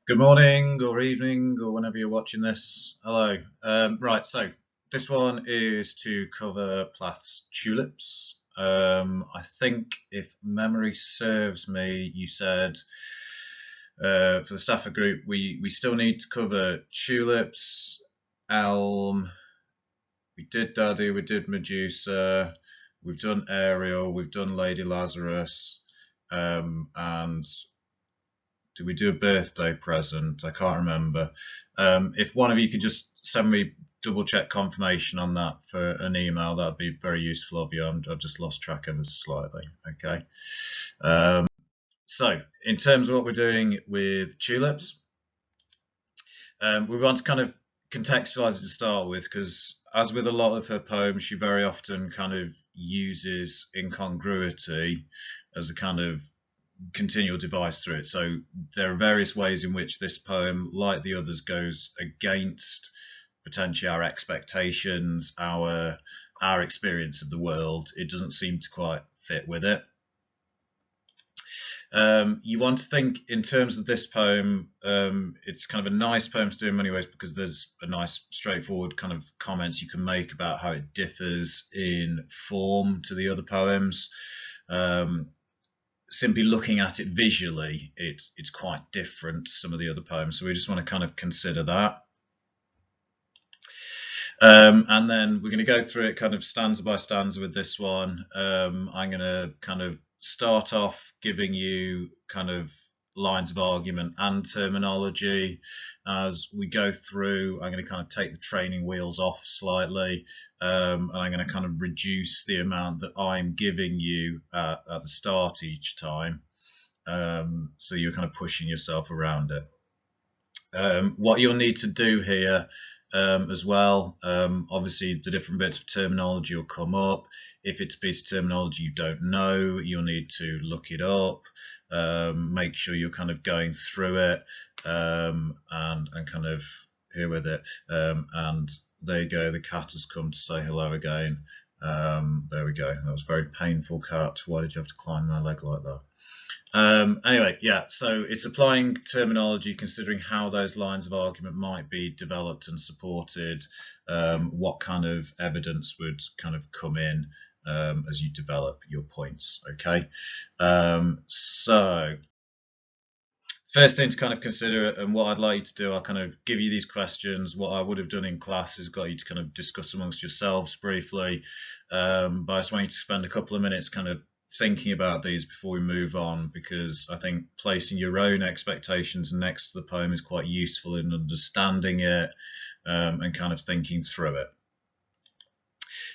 Good morning or evening or whenever you're watching this. Hello. Right, so this one is to cover Plath's Tulips. I think if memory serves me, you said for the Stafford group we still need to cover Tulips, Elm. We did Daddy, we did Medusa, we've done Ariel, we've done Lady Lazarus, and did we do a birthday present? I can't remember. If one of you could just send me double check confirmation on that for an email, that'd be very useful of you. I've just lost track of us slightly. Okay. So, in terms of what we're doing with tulips, we want to kind of contextualize it to start with because, as with a lot of her poems, she very often kind of uses incongruity as a kind of continual device through it. So there are various ways in which this poem, like the others, goes against potentially our expectations, our experience of the world. It doesn't seem to quite fit with it. You want to think in terms of this poem, it's kind of a nice poem to do in many ways because there's a nice straightforward kind of comments you can make about how it differs in form to the other poems. Simply looking at it visually, it's quite different to some of the other poems. So we just want to kind of consider that. And then we're going to go through it kind of stanza by stanza with this one. I'm going to kind of start off giving you kind of lines of argument and terminology. As we go through, I'm going to kind of take the training wheels off slightly, and I'm going to kind of reduce the amount that I'm giving you at the start each time, so you're kind of pushing yourself around it. What you'll need to do here as well, obviously the different bits of terminology will come up. If it's a piece of terminology you don't know, you'll need to look it up, make sure you're kind of going through it, and kind of here with it. And there you go, the cat has come to say hello again. There we go. That was a very painful, cat. Why did you have to climb my leg like that? Anyway, yeah, so it's applying terminology, considering how those lines of argument might be developed and supported, what kind of evidence would kind of come in as you develop your points, okay? So first thing to kind of consider, and what I'd like you to do, I'll kind of give you these questions. What I would have done in class is got you to kind of discuss amongst yourselves briefly, but I just want you to spend a couple of minutes kind of thinking about these before we move on, because I think placing your own expectations next to the poem is quite useful in understanding it, and kind of thinking through it.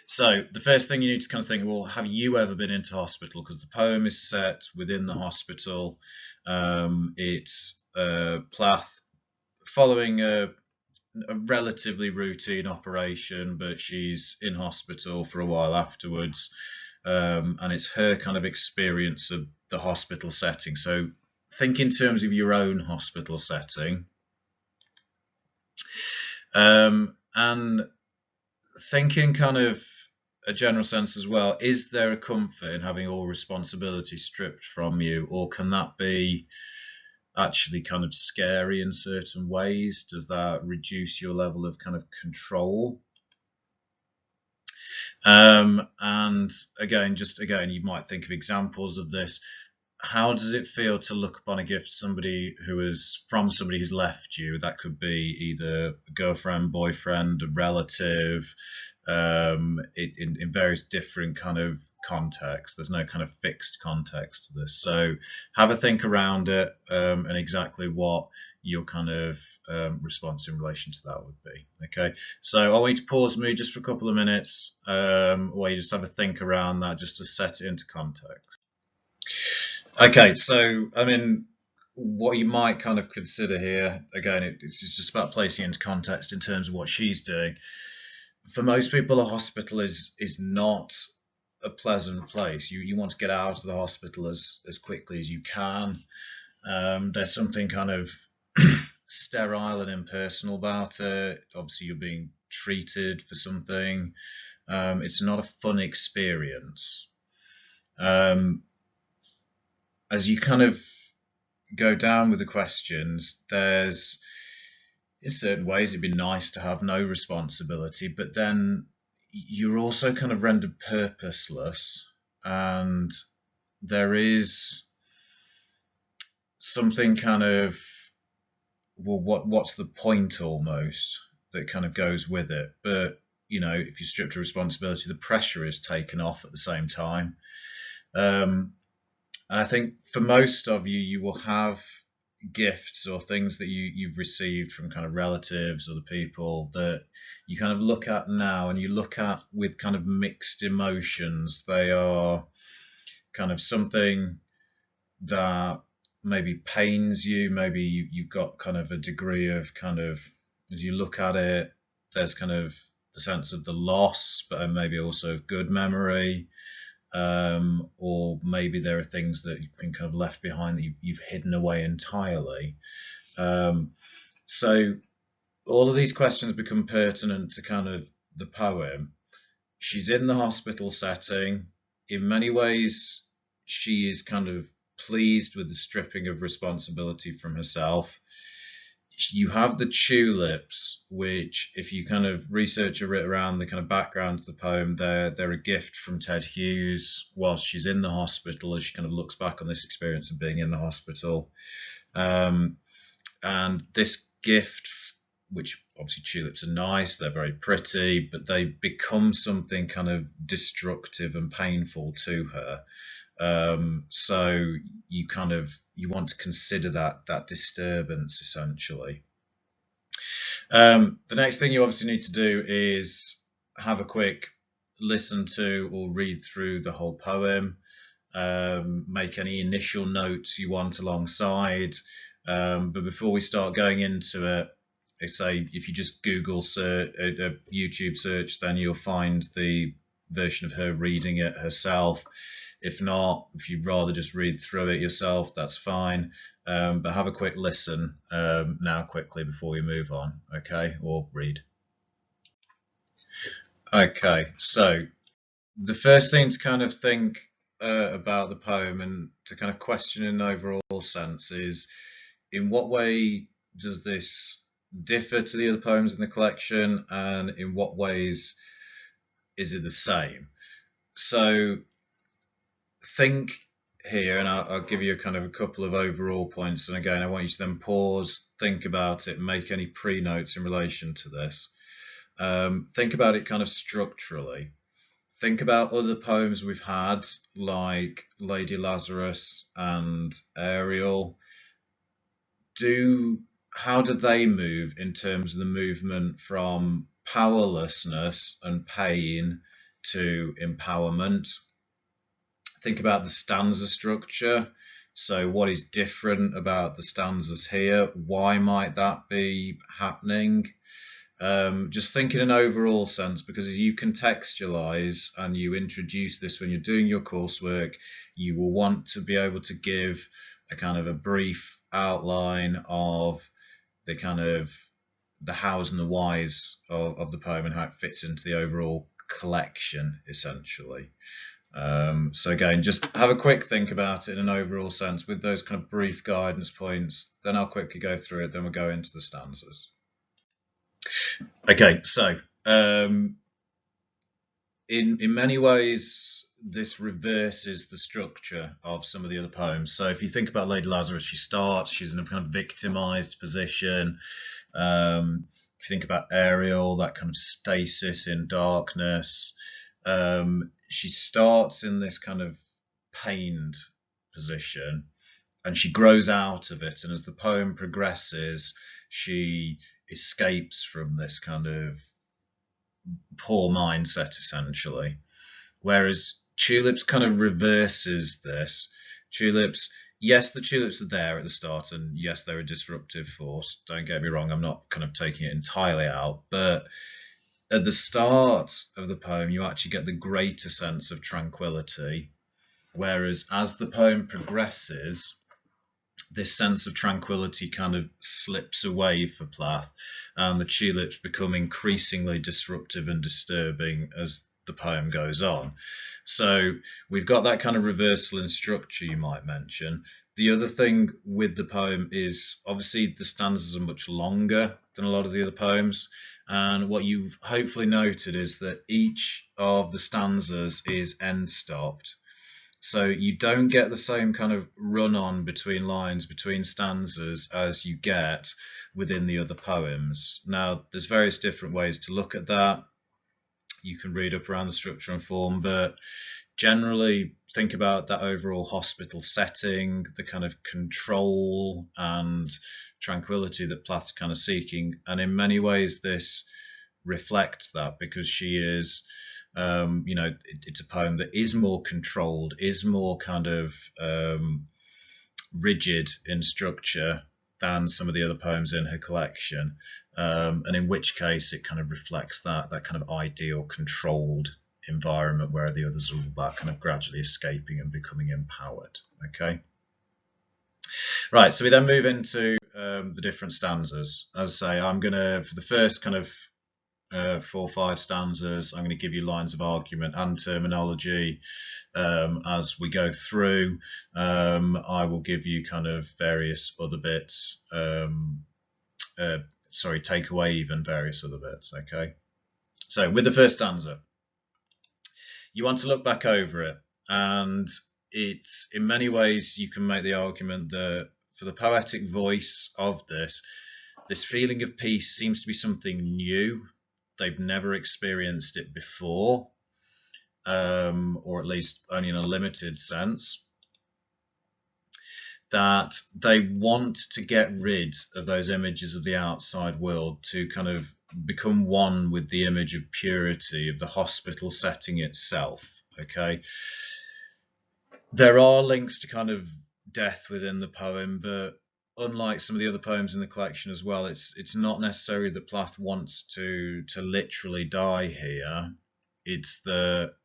So the first thing you need to kind of think, well, have you ever been into hospital? Because the poem is set within the hospital. It's Plath following a relatively routine operation, but she's in hospital for a while afterwards. And it's her kind of experience of the hospital setting. So think in terms of your own hospital setting. And think in kind of a general sense as well, is there a comfort in having all responsibility stripped from you, or can that be actually kind of scary in certain ways? Does that reduce your level of kind of control? And again, you might think of examples of this. How does it feel to look upon a gift somebody from somebody who's left you? That could be either a girlfriend, boyfriend, a relative, in various different kind of contexts. There's no kind of fixed context to this. So have a think around it, and exactly what your kind of response in relation to that would be. Okay, so I want you to pause me just for a couple of minutes, while you just have a think around that, just to set it into context. Okay, so I mean, what you might kind of consider here, again, it's just about placing it into context in terms of what she's doing. For most people, a hospital is not a pleasant place. You want to get out of the hospital as quickly as you can. There's something kind of sterile and impersonal about it. Obviously, you're being treated for something. It's not a fun experience. As you kind of go down with the questions, there's in certain ways it'd be nice to have no responsibility, but then you're also kind of rendered purposeless, and there is something kind of, well, what's the point almost that kind of goes with it. But if you're stripped of responsibility, the pressure is taken off at the same time. And I think for most of you, you will have gifts or things that you've received from kind of relatives or the people that you kind of look at now, and you look at with kind of mixed emotions. They are kind of something that maybe pains you. Maybe you've got kind of a degree of kind of, as you look at it, there's kind of the sense of the loss, but maybe also of good memory. Or maybe there are things that you've been kind of left behind that you've hidden away entirely. So all of these questions become pertinent to kind of the poem. She's in the hospital setting. In many ways, she is kind of pleased with the stripping of responsibility from herself. You have the tulips, which, if you kind of research a bit around the kind of background to the poem, they're a gift from Ted Hughes whilst she's in the hospital, as she kind of looks back on this experience of being in the hospital. And this gift, which obviously tulips are nice, they're very pretty, but they become something kind of destructive and painful to her. So you want to consider that disturbance, essentially. The next thing you obviously need to do is have a quick listen to or read through the whole poem. Make any initial notes you want alongside. But before we start going into it, I say if you just Google search, a YouTube search, then you'll find the version of her reading it herself. If not, if you'd rather just read through it yourself, that's fine. But have a quick listen now quickly before we move on, okay? Or read. Okay, so the first thing to kind of think about the poem and to kind of question in an overall sense is, in what way does this differ to the other poems in the collection, and in what ways is it the same? So think here, and I'll give you a kind of a couple of overall points. And again, I want you to then pause, think about it, make any pre-notes in relation to this. Think about it kind of structurally. Think about other poems we've had, like Lady Lazarus and Ariel. How do they move in terms of the movement from powerlessness and pain to empowerment? Think about the stanza structure. So what is different about the stanzas here? Why might that be happening? Just think in an overall sense, because as you contextualize and you introduce this when you're doing your coursework, you will want to be able to give a kind of a brief outline of the kind of the hows and the whys of the poem and how it fits into the overall collection, essentially. So again, just have a quick think about it in an overall sense with those kind of brief guidance points. Then I'll quickly go through it. Then we'll go into the stanzas. Okay, so in many ways, this reverses the structure of some of the other poems. So if you think about Lady Lazarus, she's in a kind of victimized position. If you think about Ariel, that kind of stasis in darkness. She starts in this kind of pained position, and she grows out of it. And as the poem progresses, she escapes from this kind of poor mindset, essentially. Whereas Tulips kind of reverses this. Tulips, yes, the tulips are there at the start, and yes, they're a disruptive force. Don't get me wrong, I'm not kind of taking it entirely out, but at the start of the poem, you actually get the greater sense of tranquility. Whereas as the poem progresses, this sense of tranquility kind of slips away for Plath, and the tulips become increasingly disruptive and disturbing as the poem goes on. So we've got that kind of reversal in structure, you might mention, The other thing with the poem is obviously the stanzas are much longer than a lot of the other poems. And what you've hopefully noted is that each of the stanzas is end stopped. So you don't get the same kind of run on between lines, between stanzas as you get within the other poems. Now, there's various different ways to look at that. You can read up around the structure and form, but generally think about that overall hospital setting, the kind of control and tranquility that Plath's kind of seeking. And in many ways, this reflects that because she is, it's a poem that is more controlled, is more kind of rigid in structure than some of the other poems in her collection, and in which case it kind of reflects that kind of ideal controlled environment where the others are all about kind of gradually escaping and becoming empowered. Okay, right, so we then move into the different stanzas. As I say, I'm gonna, for the first kind of 4 or 5 stanzas, I'm going to give you lines of argument and terminology. As we go through, I will give you kind of various other bits. Take away even various other bits. Okay. So with the first stanza, you want to look back over it, and it's in many ways you can make the argument that for the poetic voice of this feeling of peace seems to be something new. They've never experienced it before, or at least only in a limited sense. That they want to get rid of those images of the outside world to kind of become one with the image of purity of the hospital setting itself. Okay, there are links to kind of death within the poem, but unlike some of the other poems in the collection as well, it's not necessarily that Plath wants to literally die here. It's that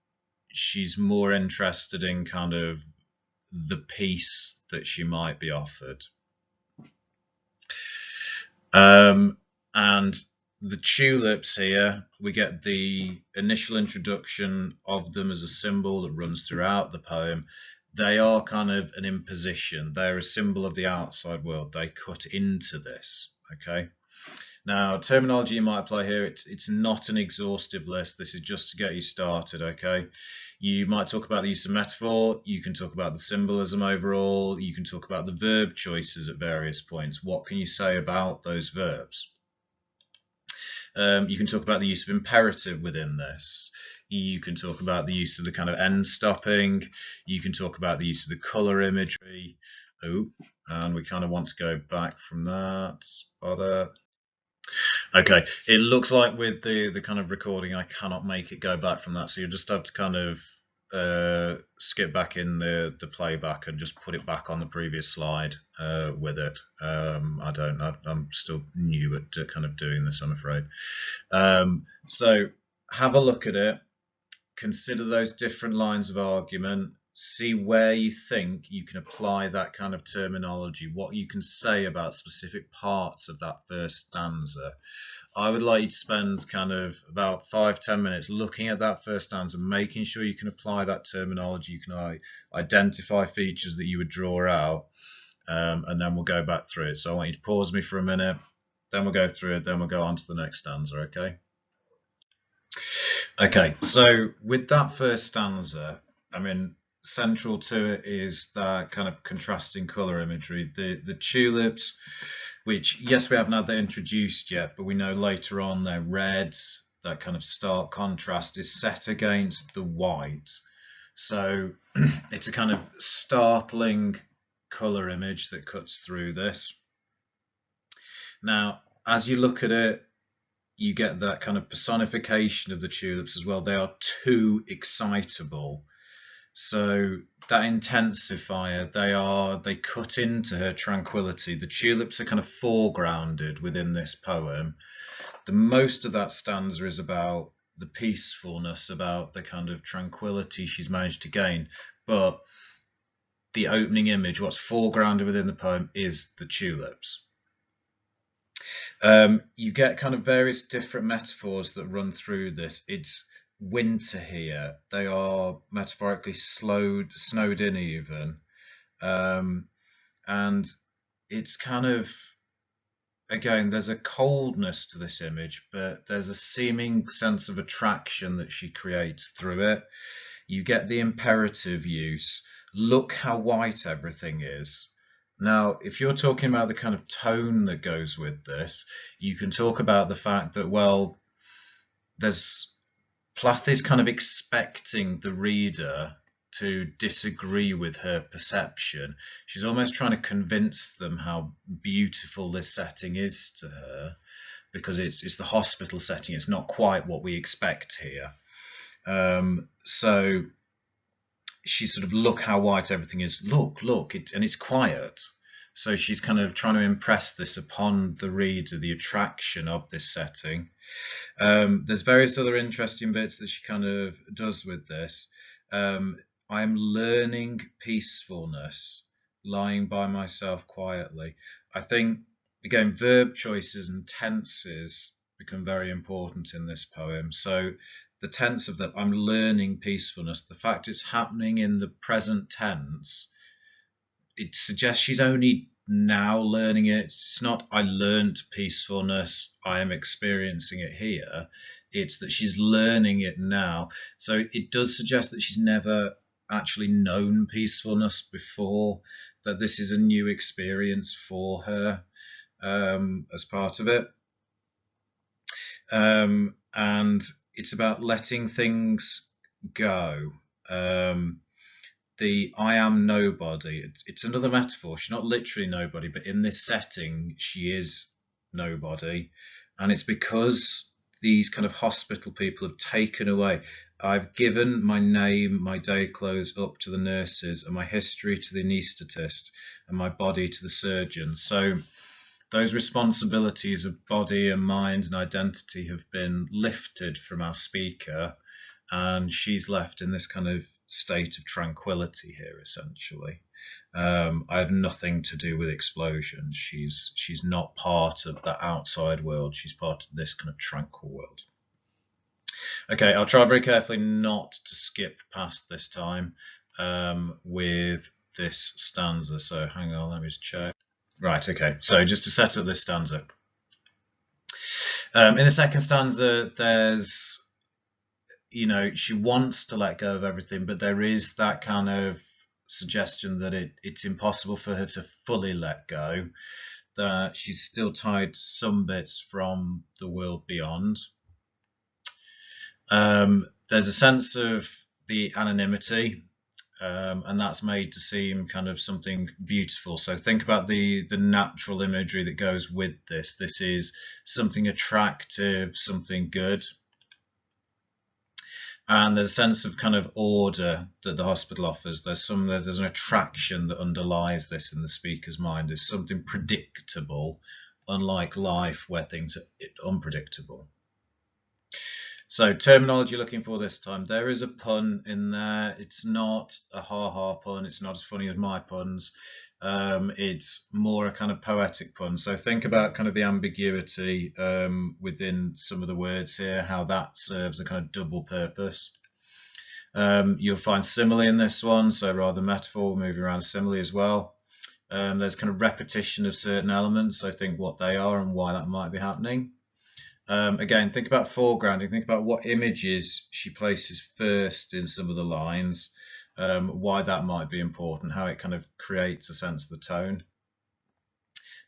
she's more interested in kind of the peace that she might be offered. And the tulips here, we get the initial introduction of them as a symbol that runs throughout the poem. They are kind of an imposition. They're a symbol of the outside world. They cut into this, okay? Now, terminology you might apply here, it's not an exhaustive list. This is just to get you started, okay? You might talk about the use of metaphor. You can talk about the symbolism overall. You can talk about the verb choices at various points. What can you say about those verbs? You can talk about the use of imperative within this. You can talk about the use of the kind of end stopping. You can talk about the use of the color imagery. Oh, and we kind of want to go back from that. Okay, it looks like with the kind of recording, I cannot make it go back from that. So you just have to kind of skip back in the playback and just put it back on the previous slide with it. I don't know. I'm still new at kind of doing this, I'm afraid. So have a look at it. Consider those different lines of argument. See where you think you can apply that kind of terminology, what you can say about specific parts of that first stanza. I would like you to spend kind of about 5-10 minutes looking at that first stanza, making sure you can apply that terminology, you can identify features that you would draw out, and then we'll go back through it. So I want you to pause me for a minute, then we'll go through it, then we'll go on to the next stanza, okay? Okay, so with that first stanza, I mean, central to it is that kind of contrasting color imagery. The tulips, which, yes, we haven't had that introduced yet, but we know later on they're red. That kind of stark contrast is set against the white. So it's a kind of startling color image that cuts through this. Now, as you look at it, you get that kind of personification of the tulips as well. They are too excitable. So that intensifier, they cut into her tranquility. The tulips are kind of foregrounded within this poem. The most of that stanza is about the peacefulness, about the kind of tranquility she's managed to gain. But the opening image, what's foregrounded within the poem, is the tulips. You get kind of various different metaphors that run through this. It's winter here. They are metaphorically snowed in even. And it's kind of, again, there's a coldness to this image, but there's a seeming sense of attraction that she creates through it. You get the imperative use. Look how white everything is. Now, if you're talking about the kind of tone that goes with this, you can talk about the fact that, well, there's Plath is kind of expecting the reader to disagree with her perception. She's almost trying to convince them how beautiful this setting is to her, because it's the hospital setting. It's not quite what we expect here. So she sort of, look how white everything is. Look, and it's quiet. So she's kind of trying to impress this upon the reader, the attraction of this setting. There's various other interesting bits that she kind of does with this. I'm learning peacefulness, lying by myself quietly. I think, again, verb choices and tenses become very important in this poem. So the tense of that, I'm learning peacefulness, the fact it's happening in the present tense, it suggests she's only now learning it. It's not, I learnt peacefulness, I am experiencing it here. It's that she's learning it now. So it does suggest that she's never actually known peacefulness before, that this is a new experience for her as part of it. And it's about letting things go. The I am nobody, it's another metaphor. She's not literally nobody, but in this setting, she is nobody. And it's because these kind of hospital people have taken away. I've given my name, my day clothes up to the nurses, and my history to the anaesthetist, and my body to the surgeon. So those responsibilities of body and mind and identity have been lifted from our speaker, and she's left in this kind of state of tranquility here, essentially. I have nothing to do with explosions. She's not part of the outside world. She's part of this kind of tranquil world. Okay, I'll try very carefully not to skip past this time with this stanza. So hang on, let me just check. Right, okay. So just to set up this stanza. In the second stanza, there's, she wants to let go of everything, but there is that kind of suggestion that it's impossible for her to fully let go, that she's still tied to some bits from the world beyond. There's a sense of the anonymity, and that's made to seem kind of something beautiful. So think about the natural imagery that goes with this. This is something attractive, something good. And there's a sense of kind of order that the hospital offers. There's an attraction that underlies this in the speaker's mind. There's something predictable, unlike life where things are unpredictable. So terminology looking for this time. There is a pun in there. It's not a ha-ha pun. It's not as funny as my puns. It's more a kind of poetic pun. So think about kind of the ambiguity within some of the words here, how that serves a kind of double purpose. You'll find simile in this one, so rather metaphor, moving around simile as well. There's kind of repetition of certain elements, so think what they are and why that might be happening. Again, think about foregrounding, think about what images she places first in some of the lines, why that might be important, how it kind of creates a sense of the tone.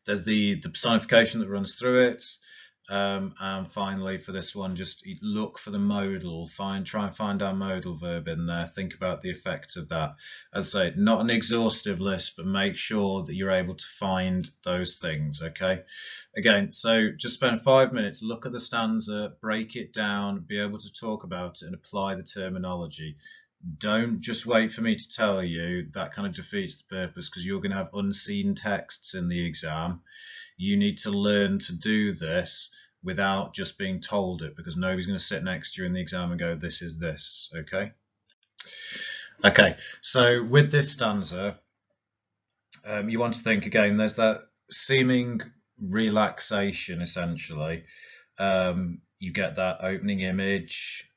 There's the personification that runs through it. And finally, for this one, just look for the modal, try and find our modal verb in there, think about the effect of that. As I say, not an exhaustive list, but make sure that you're able to find those things, okay? Again, so just spend 5 minutes, look at the stanza, break it down, be able to talk about it and apply the terminology. Don't just wait for me to tell you. That kind of defeats the purpose, because you're going to have unseen texts in the exam. You need to learn to do this without just being told it, because nobody's going to sit next to you in the exam and go, this is this, okay? Okay, so with this stanza, you want to think, again, there's that seeming relaxation, essentially. You get that opening image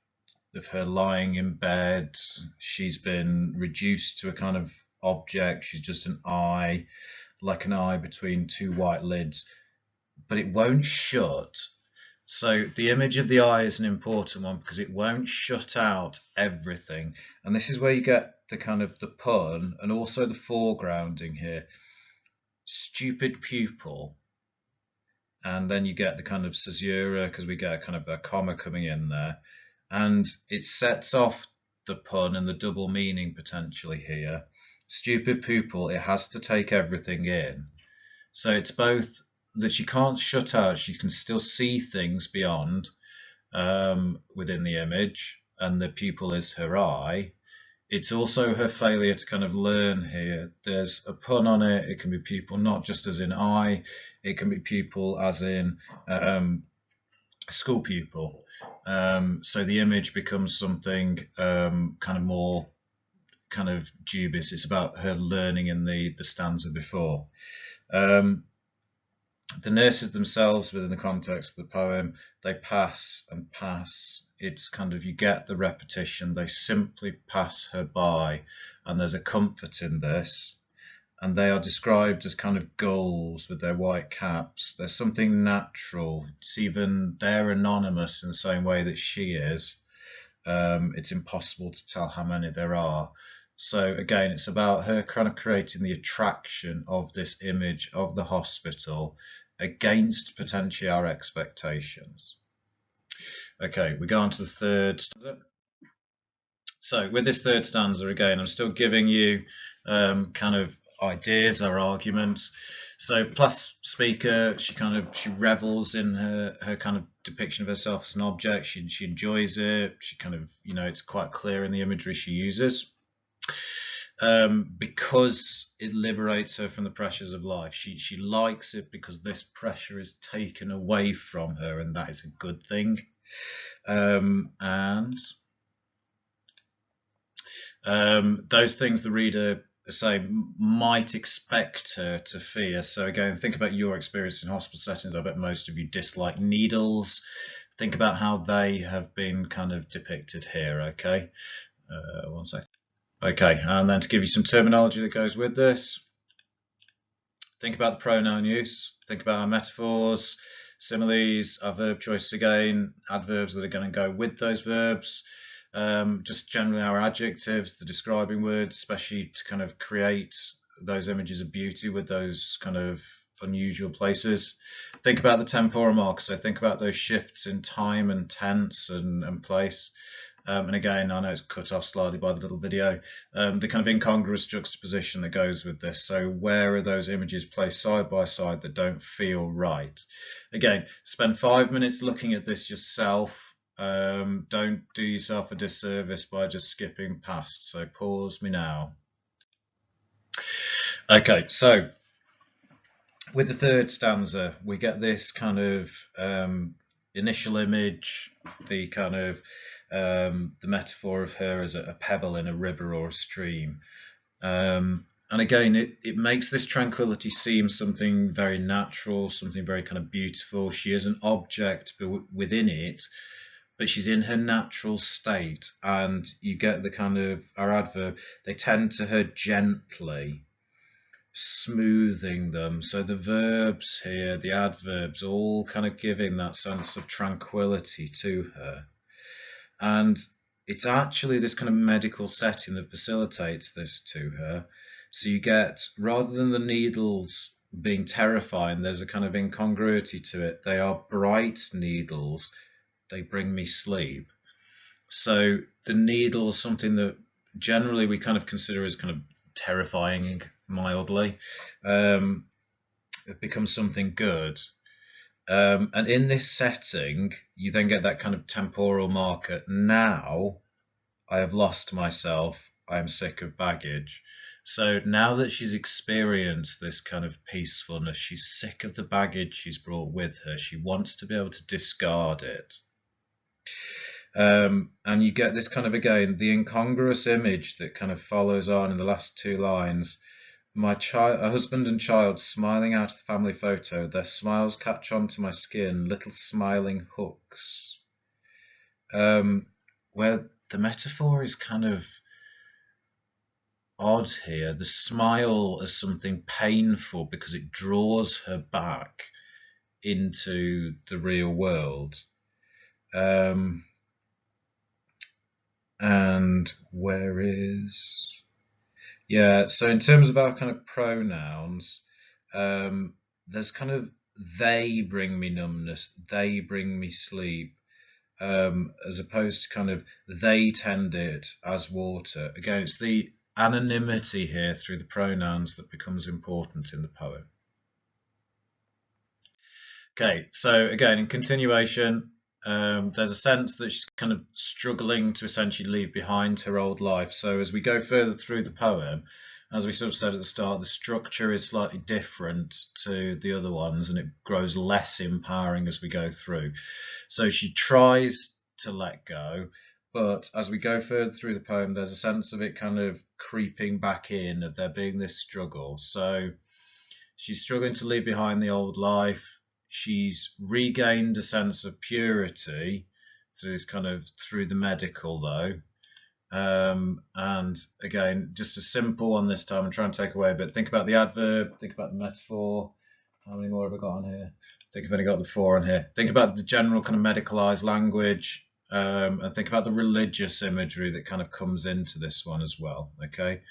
of her lying in bed. She's been reduced to a kind of object. She's just an eye. like an eye between two white lids, but it won't shut. So the image of the eye is an important one because it won't shut out everything. And this is where you get the kind of the pun and also the foregrounding here. Stupid pupil. And then you get the kind of caesura because we get a kind of a comma coming in there. And it sets off the pun and the double meaning potentially here. Stupid pupil, it has to take everything in. So it's both that she can't shut out, she can still see things beyond within the image, and the pupil is her eye. It's also her failure to kind of learn here. There's a pun on it. It can be pupil not just as in eye, it can be pupil as in school pupil. So the image becomes something kind of more kind of dubious. It's about her learning in the stanza before. The nurses themselves, within the context of the poem, they pass and pass. It's kind of, you get the repetition. They simply pass her by, and there's a comfort in this. And they are described as kind of gulls with their white caps. There's something natural. It's even, they're anonymous in the same way that she is. It's impossible to tell how many there are. So again, it's about her kind of creating the attraction of this image of the hospital against potentially our expectations. Okay, we go on to the third stanza. So with this third stanza, again, I'm still giving you kind of ideas or arguments. So Plath's speaker, she revels in her kind of depiction of herself as an object. She enjoys it. She kind of, it's quite clear in the imagery she uses. Because it liberates her from the pressures of life. She likes it because this pressure is taken away from her, and that is a good thing. And those things the reader, say, might expect her to fear. So again, think about your experience in hospital settings. I bet most of you dislike needles. Think about how they have been kind of depicted here. Okay, one second. Okay, and then to give you some terminology that goes with this, think about the pronoun use, think about our metaphors, similes, our verb choices again, adverbs that are going to go with those verbs, just generally our adjectives, the describing words, especially to kind of create those images of beauty with those kind of unusual places. Think about the temporal markers, so think about those shifts in time and tense and place. And again, I know it's cut off slightly by the little video, the kind of incongruous juxtaposition that goes with this. So where are those images placed side by side that don't feel right? Again, spend 5 minutes looking at this yourself. Don't do yourself a disservice by just skipping past. So pause me now. Okay, so with the third stanza, we get this kind of initial image, the kind of the metaphor of her as a pebble in a river or a stream. And again, it makes this tranquility seem something very natural, something very kind of beautiful. She is an object within it, but she's in her natural state. And you get the kind of, our adverb, they tend to her gently, smoothing them. So the verbs here, the adverbs, all kind of giving that sense of tranquility to her. And it's actually this kind of medical setting that facilitates this to her. So you get, rather than the needles being terrifying, there's a kind of incongruity to it. They are bright needles. They bring me sleep. So the needle is something that generally we kind of consider as kind of terrifying mildly. It becomes something good. And in this setting, you then get that kind of temporal marker. Now I have lost myself. I am sick of baggage. So now that she's experienced this kind of peacefulness, she's sick of the baggage she's brought with her. She wants to be able to discard it. And you get this kind of, again, the incongruous image that kind of follows on in the last two lines. My husband and child smiling out of the family photo. Their smiles catch onto my skin, little smiling hooks. Where the metaphor is kind of odd here. The smile as something painful because it draws her back into the real world. And where is... Yeah, so in terms of our kind of pronouns, there's kind of they bring me numbness, they bring me sleep, as opposed to kind of they tend it as water. Again, it's the anonymity here through the pronouns that becomes important in the poem. Okay, so again, in continuation, there's a sense that she's kind of struggling to essentially leave behind her old life. So as we go further through the poem, as we sort of said at the start, the structure is slightly different to the other ones, and it grows less empowering as we go through. So she tries to let go, but as we go further through the poem, there's a sense of it kind of creeping back in, of there being this struggle. So she's struggling to leave behind the old life. She's regained a sense of purity through the medical though. And again, just a simple one this time and try and take away a bit. Think about the adverb, think about the metaphor. How many more have I got on here? I think I've only got the 4 on here. Think about the general kind of medicalized language, and think about the religious imagery that kind of comes into this one as well. Okay.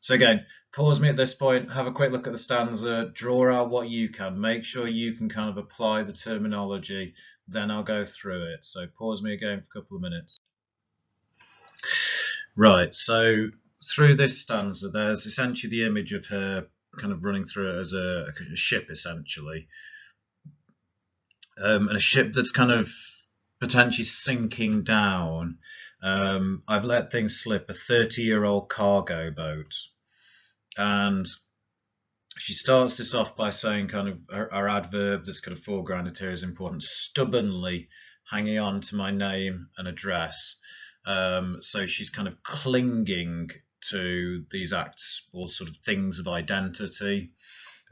So again, pause me at this point, have a quick look at the stanza, draw out what you can, make sure you can kind of apply the terminology, then I'll go through it. So pause me again for a couple of minutes. Right, so through this stanza, there's essentially the image of her kind of running through it as a ship, essentially. And a ship that's kind of potentially sinking down. I've let things slip, a 30-year-old cargo boat. And she starts this off by saying kind of our adverb that's kind of foregrounded here is important, stubbornly hanging on to my name and address. So she's kind of clinging to these acts or sort of things of identity.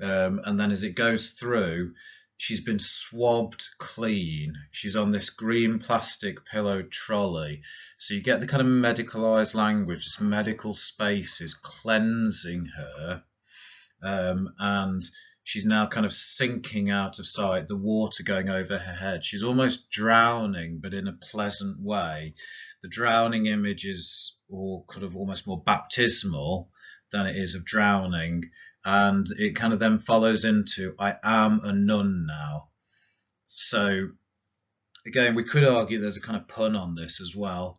And then as it goes through, she's been swabbed clean. She's on this green plastic pillow trolley. So you get the kind of medicalized language, this medical space is cleansing her. And she's now kind of sinking out of sight, the water going over her head. She's almost drowning, but in a pleasant way. The drowning image is kind of almost more baptismal than it is of drowning. And it kind of then follows into, I am a nun now. So again, we could argue there's a kind of pun on this as well.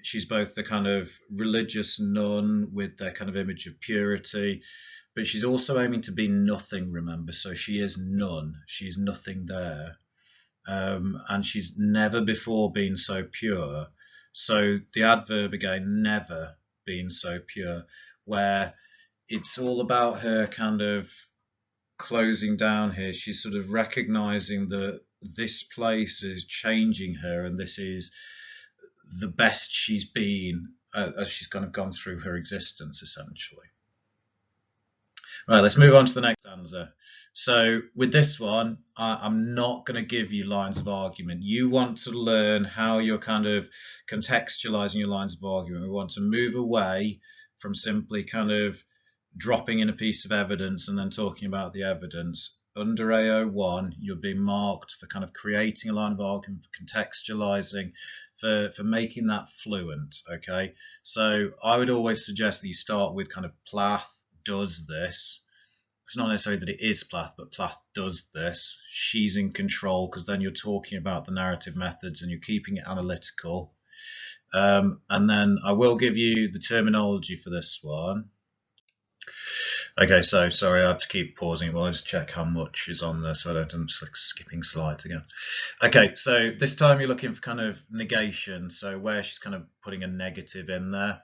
She's both the kind of religious nun with their kind of image of purity, but she's also aiming to be nothing, remember, so she is none, she's nothing there. And she's never before been so pure. So the adverb again, never been so pure, where it's all about her kind of closing down here. She's sort of recognizing that this place is changing her, and this is the best she's been as she's kind of gone through her existence, essentially. Right, let's move on to the next stanza. So with this one, I'm not going to give you lines of argument. You want to learn how you're kind of contextualizing your lines of argument. We want to move away from simply kind of dropping in a piece of evidence and then talking about the evidence. Under AO1, you're being marked for kind of creating a line of argument, for contextualizing, for making that fluent, okay? So I would always suggest that you start with kind of Plath does this. It's not necessarily that it is Plath, but Plath does this. She's in control, because then you're talking about the narrative methods and you're keeping it analytical. And then I will give you the terminology for this one. Okay, so sorry, I have to keep pausing while I just check how much is on there so I don't end up skipping slides again. Okay, so this time you're looking for kind of negation, so where she's kind of putting a negative in there.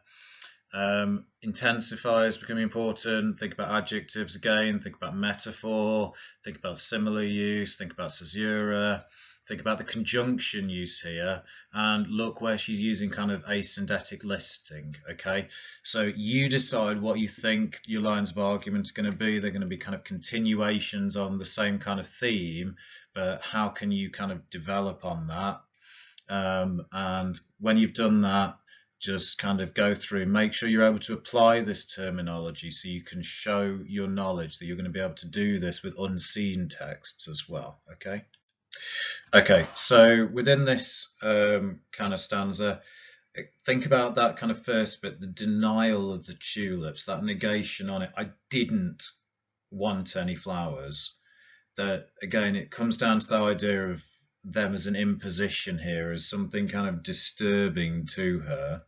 Intensifiers becoming important. Think about adjectives again, think about metaphor, think about similar use, think about caesura, think about the conjunction use here, and look where she's using kind of asyndetic listing. Okay, so you decide what you think your lines of argument are going to be. They're going to be kind of continuations on the same kind of theme, but how can you kind of develop on that? And when you've done that, just kind of go through, make sure you're able to apply this terminology so you can show your knowledge that you're going to be able to do this with unseen texts as well. Okay, so within this kind of stanza, think about that kind of first bit, the denial of the tulips, that negation on it. I didn't want any flowers. That again, it comes down to the idea of them as an imposition here, as something kind of disturbing to her.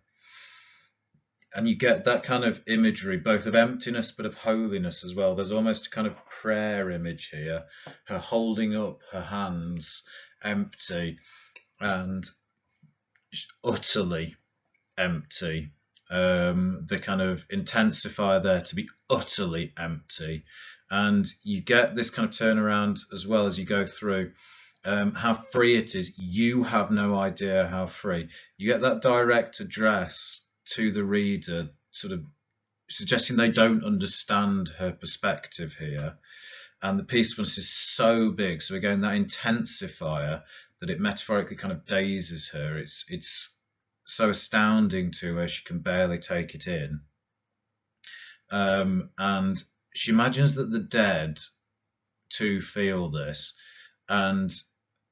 And you get that kind of imagery, both of emptiness but of holiness as well. There's almost a kind of prayer image here, her holding up her hands empty and utterly empty. The kind of intensifier there to be utterly empty. And you get this kind of turnaround as well as you go through. How free it is. You have no idea how free. You get that direct address to the reader, sort of suggesting they don't understand her perspective here. And the peacefulness is so big. So again, that intensifier that it metaphorically kind of dazes her. It's so astounding to her, she can barely take it in. And she imagines that the dead too feel this. And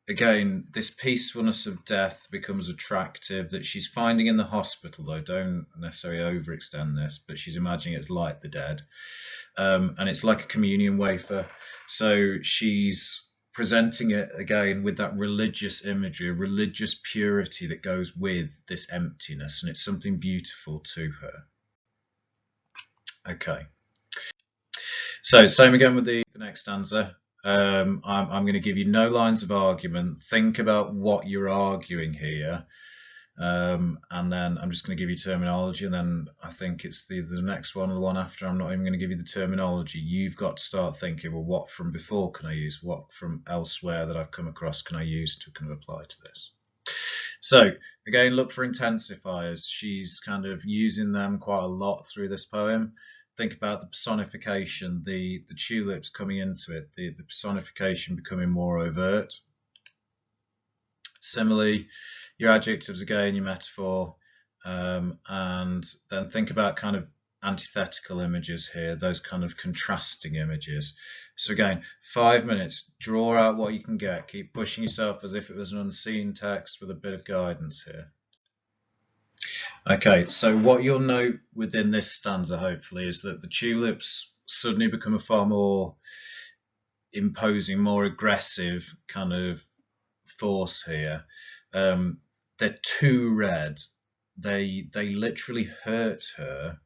again, this peacefulness of death becomes attractive, that she's finding in the hospital, though don't necessarily overextend this, but she's imagining it's like the dead. And it's like a communion wafer. So she's presenting it again with that religious imagery, a religious purity that goes with this emptiness, and it's something beautiful to her. Okay. So same again with the next stanza. I'm going to give you no lines of argument. Think about what you're arguing here. And then I'm just going to give you terminology, and then I think it's the next one or the one after. I'm not even going to give you the terminology. You've got to start thinking, well, what from before can I use? What from elsewhere that I've come across can I use to kind of apply to this? So again, look for intensifiers. She's kind of using them quite a lot through this poem. Think about the personification, the tulips coming into it, the personification becoming more overt. Similarly, your adjectives again, your metaphor, and then think about kind of antithetical images here, those kind of contrasting images. So again, 5 minutes, draw out what you can get, keep pushing yourself as if it was an unseen text with a bit of guidance here. Okay, so what you'll note within this stanza, hopefully, is that the tulips suddenly become a far more imposing, more aggressive kind of force here. They're too red. They literally hurt her,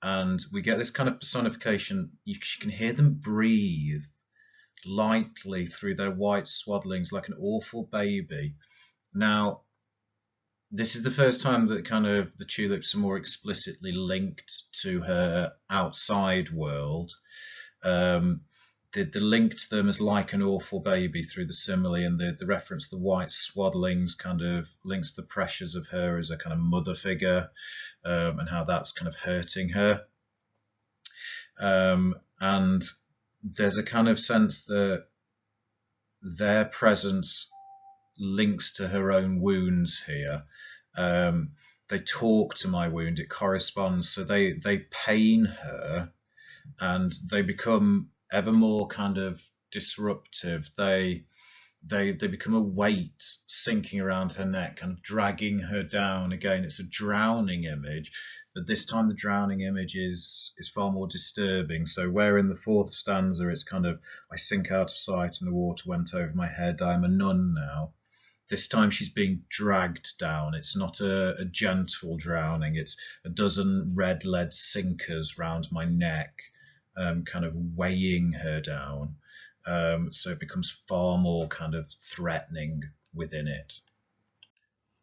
and we get this kind of personification. You can hear them breathe lightly through their white swaddlings like an awful baby. Now, this is the first time that kind of the tulips are more explicitly linked to her outside world. The link to them as like an awful baby through the simile, and the reference to the white swaddlings kind of links the pressures of her as a kind of mother figure, and how that's kind of hurting her. And there's a kind of sense that their presence links to her own wounds here. They talk to my wound, it corresponds, so they pain her, and they become ever more kind of disruptive. They become a weight sinking around her neck, kind of dragging her down. Again, it's a drowning image, but this time the drowning image is far more disturbing. So where in the fourth stanza it's kind of, I sink out of sight and the water went over my head, I'm a nun now. This time she's being dragged down. It's not a gentle drowning. It's a dozen red lead sinkers round my neck, kind of weighing her down. So it becomes far more kind of threatening within it.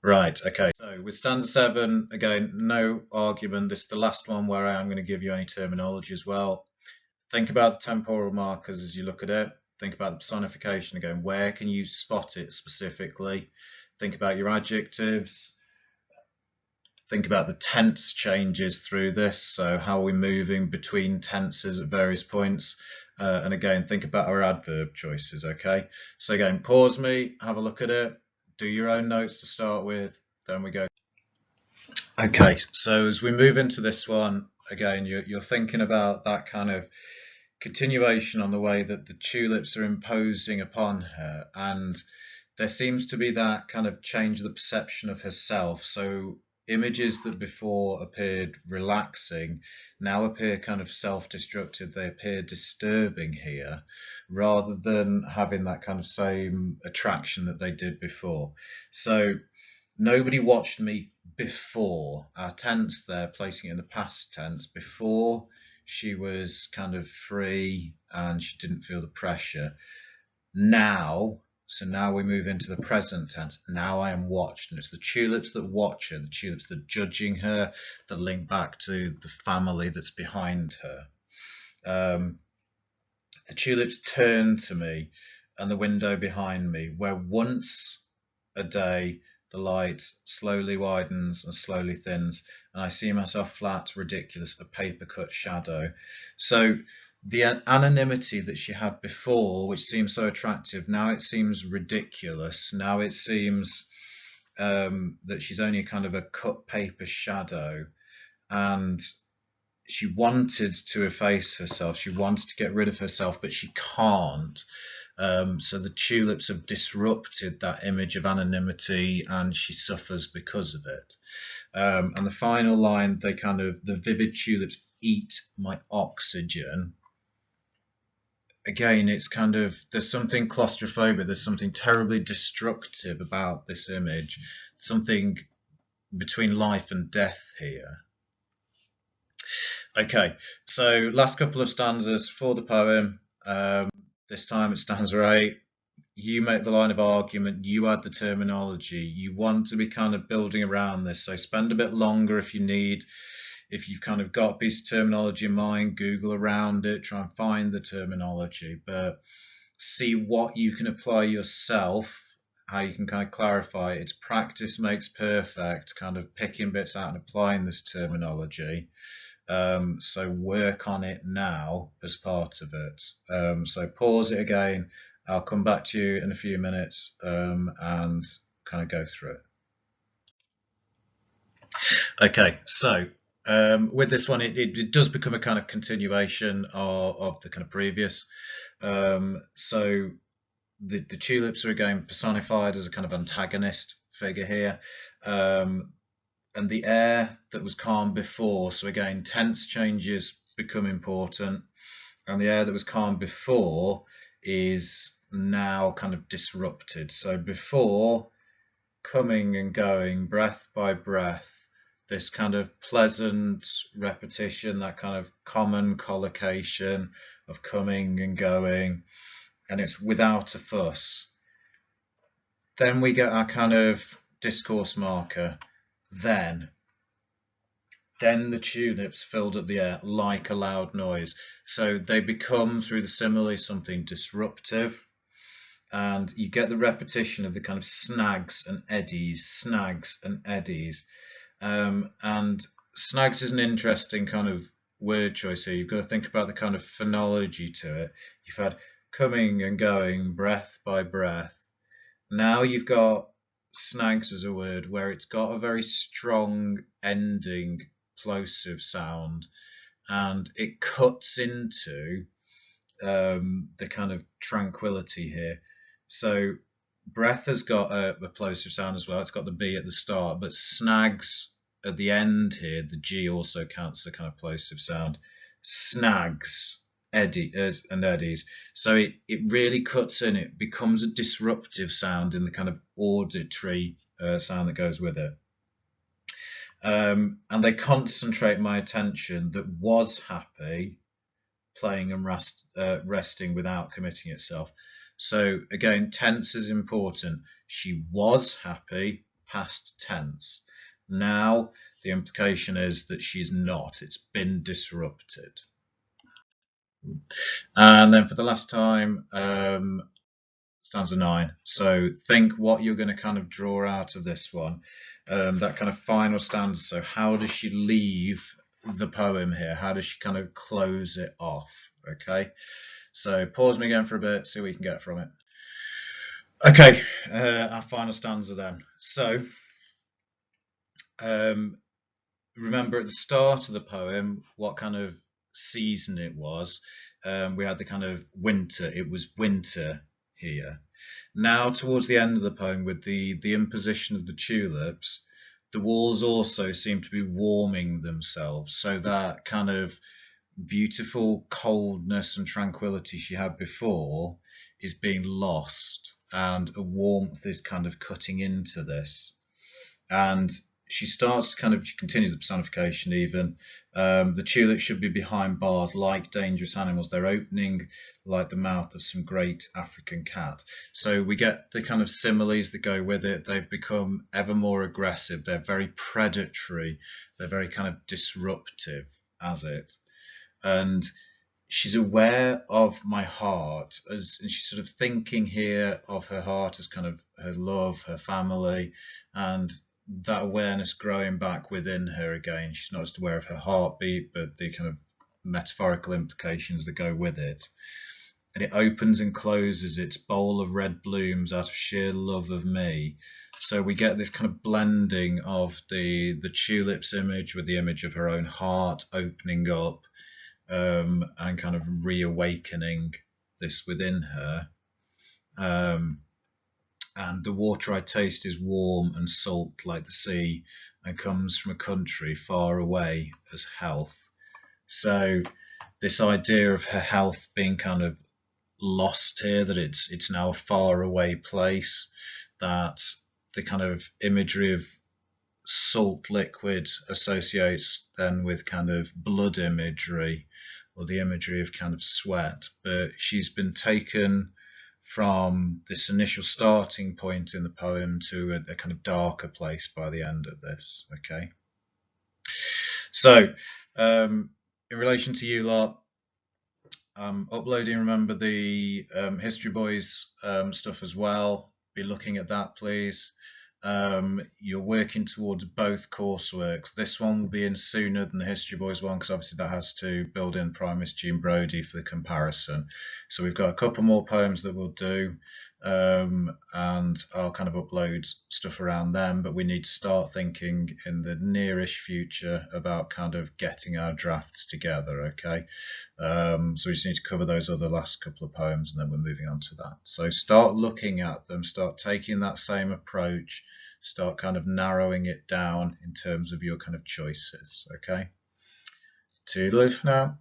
Right, okay. So with stanza 7, again, no argument. This is the last one where I am going to give you any terminology as well. Think about the temporal markers as you look at it. Think about the personification again. Where can you spot it specifically? Think about your adjectives. Think about the tense changes through this. So how are we moving between tenses at various points? And again, think about our adverb choices, okay? So again, pause me, have a look at it, do your own notes to start with, then we go. Okay, so as we move into this one, again, you're thinking about that kind of continuation on the way that the tulips are imposing upon her, and there seems to be that kind of change of the perception of herself. So images that before appeared relaxing now appear kind of self-destructive. They appear disturbing here, rather than having that kind of same attraction that they did before. So nobody watched me before. Our tense there, placing it in the past tense, before she was kind of free and she didn't feel the pressure. Now, so now we move into the present tense. Now I am watched, and it's the tulips that watch her, the tulips that are judging her, that link back to the family that's behind her. Um, the tulips turn to me, and the window behind me, where once a day the light slowly widens and slowly thins, and I see myself flat, ridiculous, a paper cut shadow. So the anonymity that she had before, which seemed so attractive, now it seems ridiculous. Now it seems that she's only kind of a cut paper shadow, and she wanted to efface herself. She wanted to get rid of herself, but she can't. So the tulips have disrupted that image of anonymity, and she suffers because of it. And the final line, they kind of, the vivid tulips eat my oxygen. Again, it's kind of, there's something claustrophobic, there's something terribly destructive about this image, something between life and death here. Okay, so last couple of stanzas for the poem. This time it's stanza 8. You make the line of argument, you add the terminology. You want to be kind of building around this, so spend a bit longer if you need. If you've kind of got a piece of terminology in mind, Google around it, try and find the terminology, but see what you can apply yourself, how you can kind of clarify it. It's practice makes perfect, kind of picking bits out and applying this terminology. So work on it now as part of it. So pause it again. I'll come back to you in a few minutes and kind of go through it. Okay, so with this one, it does become a kind of continuation of the kind of previous. So the tulips are again personified as a kind of antagonist figure here. And the air that was calm before, so again, tense changes become important, and the air that was calm before is now kind of disrupted. So before, coming and going, breath by breath, this kind of pleasant repetition, that kind of common collocation of coming and going, and it's without a fuss. Then we get our kind of discourse marker. Then the tulips filled up the air like a loud noise. So they become, through the simile, something disruptive. And you get the repetition of the kind of snags and eddies, snags and eddies. And snags is an interesting kind of word choice here. You've got to think about the kind of phonology to it. You've had coming and going, breath by breath. Now you've got snags as a word where it's got a very strong ending plosive sound, and it cuts into the kind of tranquility here. So breath has got a plosive sound as well. It's got the B at the start, but snags at the end here, the G also counts the kind of plosive sound. Snags, eddies and eddies. So it really cuts in. It becomes a disruptive sound in the kind of auditory sound that goes with it. And they concentrate my attention that was happy, playing and resting without committing itself. So again, tense is important. She was happy, past tense. Now the implication is that she's not. It's been disrupted. And then for the last time, stanza 9. So think what you're going to kind of draw out of this one. That kind of final stanza. So how does she leave the poem here? How does she kind of close it off? Okay. So pause me again for a bit, see what you can get from it. Okay, our final stanza then. So remember at the start of the poem what kind of season it was. We had the kind of winter. It was winter here. Now, towards the end of the poem, with the imposition of the tulips, the walls also seem to be warming themselves. So that kind of beautiful coldness and tranquility she had before is being lost, and a warmth is kind of cutting into this. And she continues the personification even. The tulips should be behind bars like dangerous animals. They're opening like the mouth of some great African cat. So we get the kind of similes that go with it. They've become ever more aggressive. They're very predatory. They're very kind of disruptive as it. And she's aware of my heart and she's sort of thinking here of her heart as kind of her love, her family, and that awareness growing back within her again. She's not just aware of her heartbeat, but the kind of metaphorical implications that go with it. And it opens and closes its bowl of red blooms out of sheer love of me. So we get this kind of blending of the tulips image with the image of her own heart opening up, and kind of reawakening this within her. And the water I taste is warm and salt like the sea, and comes from a country far away as health. So this idea of her health being kind of lost here, that it's now a far away place, that the kind of imagery of salt liquid associates then with kind of blood imagery, or the imagery of kind of sweat, but she's been taken from this initial starting point in the poem to a kind of darker place by the end of this. Okay, so in relation to you lot, uploading, remember the History Boys stuff as well. Be looking at that, please. You're working towards both courseworks. This one will be in sooner than the History Boys one, because obviously that has to build in Prime Miss Jean Brodie for the comparison. So we've got a couple more poems that we'll do, and I'll kind of upload stuff around them, but we need to start thinking in the nearish future about kind of getting our drafts together, okay? So we just need to cover those other last couple of poems, and then we're moving on to that. So start looking at them, start taking that same approach, start kind of narrowing it down in terms of your kind of choices, okay? Toodaloo for now.